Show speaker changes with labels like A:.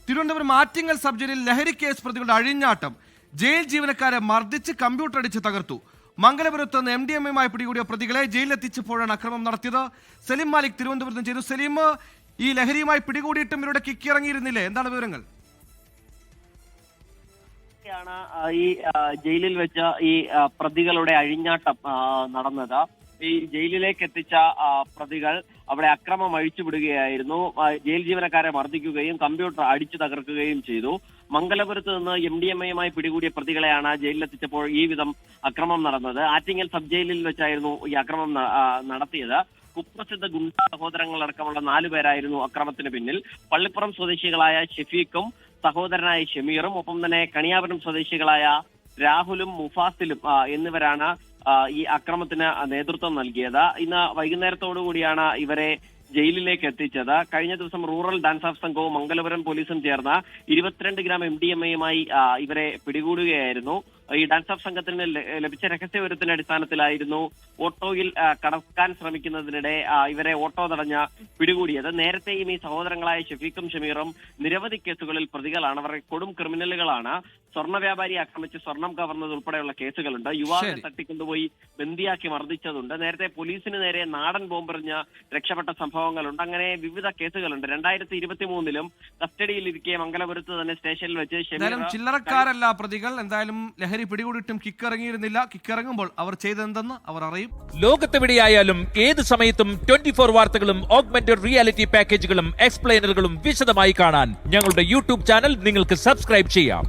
A: Thiruvananthapuram Attingal sub ജയിലിൽ ലഹരി case പ്രതികളുടെ അഴിഞ്ഞാട്ടം. ജയിൽ ജീവനക്കാരെ മർദ്ദിച്ച് കമ്പ്യൂട്ടർ അടിച്ച് തകർത്തു. മംഗലപുരത്ത് നിന്ന് MDMA പിടികൂടിയ പ്രതികളെ ജയിലിലെത്തിച്ചപ്പോഴാണ് അക്രമം നടത്തിയത്. സലീം മാലിക് തിരുവനന്തപുരത്ത് നിന്ന് ചെയ്തു. സലീം, ഈ ലഹരിയുമായി പിടികൂടിയിട്ടും ഇവരുടെ കിക്കിറങ്ങിയിരുന്നില്ലേ? എന്താണ് വിവരങ്ങൾ?
B: ഈ ജയിലിൽ വെച്ച ഈ പ്രതികളുടെ അഴിഞ്ഞാട്ടം നടന്നത്. ഈ ജയിലിലേക്ക് എത്തിച്ച പ്രതികൾ അവിടെ അക്രമം അഴിച്ചുവിടുകയായിരുന്നു. ജയിൽ ജീവനക്കാരെ മർദ്ദിക്കുകയും കമ്പ്യൂട്ടർ അടിച്ചു തകർക്കുകയും ചെയ്തു. മംഗലപുരത്ത് നിന്ന് MDMA പിടികൂടിയ പ്രതികളെയാണ് ജയിലിലെത്തിച്ചപ്പോൾ ഈ വിധം അക്രമം നടന്നത്. ആറ്റിങ്ങൽ സബ് ജയിലിൽ വെച്ചായിരുന്നു ഈ അക്രമം നടത്തിയത്. കുപ്രസിദ്ധ ഗുണ്ട സഹോദരങ്ങളടക്കമുള്ള 4 പേരായിരുന്നു അക്രമത്തിന് പിന്നിൽ. പള്ളിപ്പുറം സ്വദേശികളായ ഷെഫീഖും സഹോദരനായ ഷമീറും ഒപ്പം തന്നെ കണിയാപുരം സ്വദേശികളായ രാഹുലും മുഫാസിലും എന്നിവരാണ് ഈ അക്രമത്തിന് നേതൃത്വം നൽകിയത്. ഇന്ന് വൈകുന്നേരത്തോടുകൂടിയാണ് ഇവരെ ജയിലിലേക്ക് എത്തിച്ചത്. കഴിഞ്ഞ ദിവസം റൂറൽ ഡാൻസ് ഓഫ് സംഘവും മംഗലപുരം പോലീസും ചേർന്ന് 22 ഗ്രാം MDMA ഇവരെ പിടികൂടുകയായിരുന്നു. ഈ ഡാൻസ് ഓഫ് സംഘത്തിന് ലഭിച്ച രഹസ്യവിവരത്തിന്റെ അടിസ്ഥാനത്തിലായിരുന്നു ഓട്ടോയിൽ കടക്കാൻ ശ്രമിക്കുന്നതിനിടെ ഇവരെ ഓട്ടോ തടഞ്ഞ പിടികൂടിയത്. നേരത്തെയും ഈ സഹോദരങ്ങളായ ഷഫീഖും ഷമീറും നിരവധി കേസുകളിൽ പ്രതികളാണ്. അവർ കൊടും ക്രിമിനലുകളാണ്. സ്വർണ്ണ വ്യാപാരി ആക്രമിച്ച് സ്വർണം കവർന്നത് ഉൾപ്പെടെയുള്ള കേസുകളുണ്ട്. യുവാവിനെ തട്ടിക്കൊണ്ടുപോയി ബന്ദിയാക്കി മർദ്ദിച്ചതുണ്ട്. നേരത്തെ പോലീസിന് നേരെ നാടൻ ബോംബെറിഞ്ഞ് രക്ഷപ്പെട്ട സംഭവങ്ങളുണ്ട്. അങ്ങനെ വിവിധ കേസുകളുണ്ട്. 2023 കസ്റ്റഡിയിലിരിക്കെ മംഗലപുരത്ത് തന്നെ സ്റ്റേഷനിൽ വെച്ച്
A: ചില്ലറക്കാരല്ല പ്രതികൾ. എന്തായാലും ലഹരി പിടികൂടിയിട്ടും കിക്കിറങ്ങിയിരുന്നില്ല. കിക്കിറങ്ങുമ്പോൾ അവർ ചെയ്തെന്തെന്ന് അവർ അറിയും.
C: ലോകത്തെവിടെയായാലും ഏത് സമയത്തും 24 വാർത്തകളും ഓഗ്മെന്റഡ് റിയാലിറ്റി പാക്കേജുകളും എക്സ്പ്ലെയിനറുകളും വിശദമായി കാണാൻ ഞങ്ങളുടെ YouTube ചാനൽ നിങ്ങൾക്ക് സബ്സ്ക്രൈബ് ചെയ്യാം.